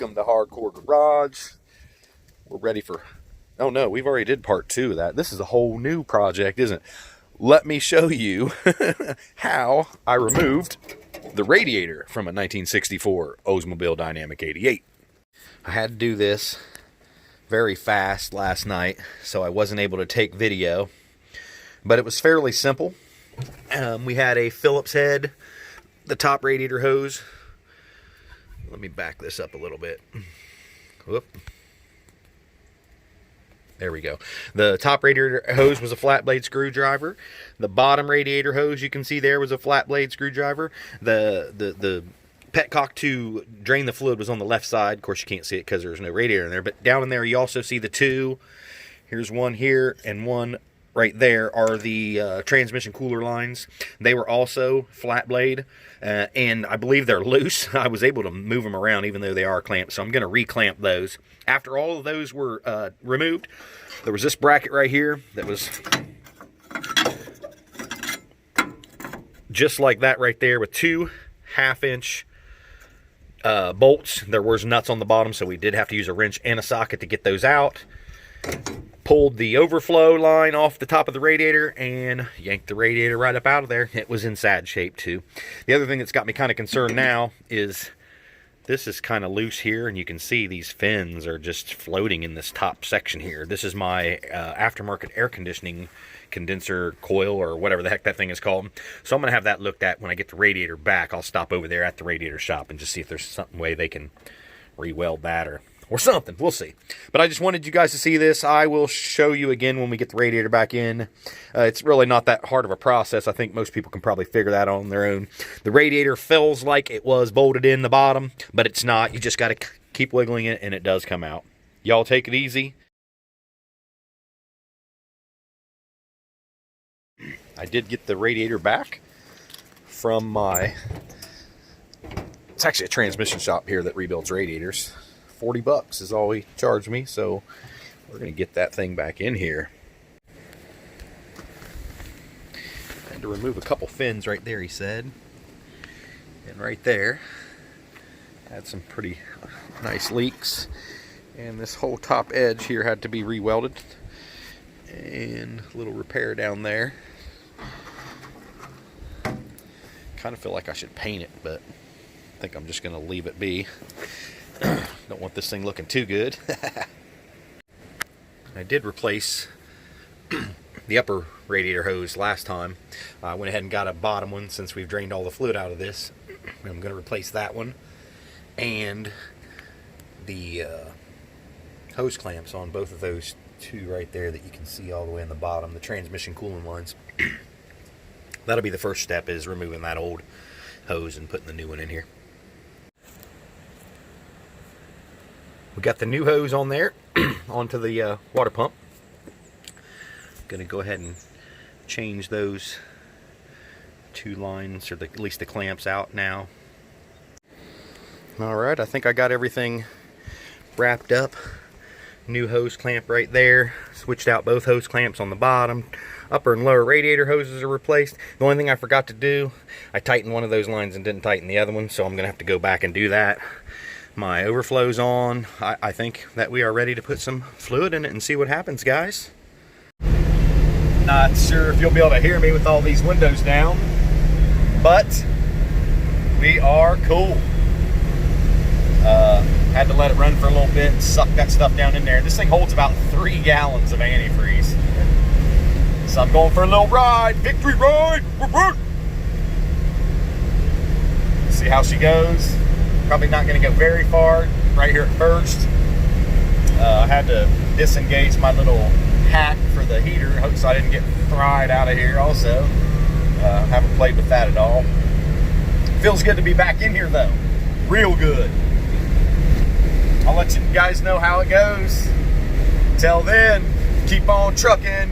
Welcome to Hardcore Garage. We're ready for... Oh no, we've already did part 2 of that. This is a whole new project, isn't it? Let me show you how I removed the radiator from a 1964 Oldsmobile Dynamic 88. I had to do this very fast last night, so I wasn't able to take video, but it was fairly simple. We had a Phillips head, the top radiator hose. Let me back this up a little bit. Whoop. There we go. The top radiator hose was a flat blade screwdriver. The bottom radiator hose you can see there was a flat blade screwdriver. The petcock to drain the fluid was on the left side. Of course, you can't see it because there's no radiator in there. But down in there, you also see the two. Here's one here and one right there are the transmission cooler lines. They were also flat blade, and I believe they're loose. I was able to move them around even though they are clamped, so I'm going to reclamp those. After all of those were removed, there was this bracket right here that was just like that right there with two 1/2-inch bolts. There was nuts on the bottom, so we did have to use a wrench and a socket to get those out. Pulled the overflow line off the top of the radiator and yanked the radiator right up out of there. It was in sad shape too. The other thing that's got me kind of concerned now is this is kind of loose here, and you can see these fins are just floating in this top section here. This is my aftermarket air conditioning condenser coil, or whatever the heck that thing is called. So I'm going to have that looked at when I get the radiator back. I'll stop over there at the radiator shop and just see if there's some way they can re-weld that or something. We'll see. But I just wanted you guys to see this. I will show you again when we get the radiator back in. It's really not that hard of a process. I think most people can probably figure that out on their own. The radiator feels like it was bolted in the bottom, but it's not. You just got to keep wiggling it, and it does come out. Y'all take it easy. I did get the radiator back from my... It's actually a transmission shop here that rebuilds radiators. $40 is all he charged me, so we're going to get that thing back in here. Had to remove a couple fins right there, he said. And right there had some pretty nice leaks. And this whole top edge here had to be re-welded. And a little repair down there. Kind of feel like I should paint it, but I think I'm just going to leave it be. Don't want this thing looking too good. I did replace the upper radiator hose last time. I went ahead and got a bottom one since we've drained all the fluid out of this. I'm going to replace that one. And the hose clamps on both of those two right there that you can see all the way in the bottom, the transmission cooling lines. That'll be the first step, is removing that old hose and putting the new one in here. We got the new hose on there onto the water pump. Gonna go ahead and change those two lines, or at least the clamps, out now. Alright, I think I got everything wrapped up. New hose clamp right there. Switched out both hose clamps on the bottom. Upper and lower radiator hoses are replaced. The only thing I forgot to do, I tightened one of those lines and didn't tighten the other one, so I'm gonna have to go back and do that. My overflow's on. I think that we are ready to put some fluid in it and see what happens, guys. Not sure if you'll be able to hear me with all these windows down, but we are cool. Had to let it run for a little bit, suck that stuff down in there. This thing holds about 3 gallons of antifreeze. So I'm going for a little ride, victory ride. See how she goes. Probably not going to go very far right here at first. I had to disengage my little hat for the heater so I didn't get fried out of here also. Haven't played with that at all. Feels good to be back in here though. Real good. I'll let you guys know how it goes. Till then, keep on trucking.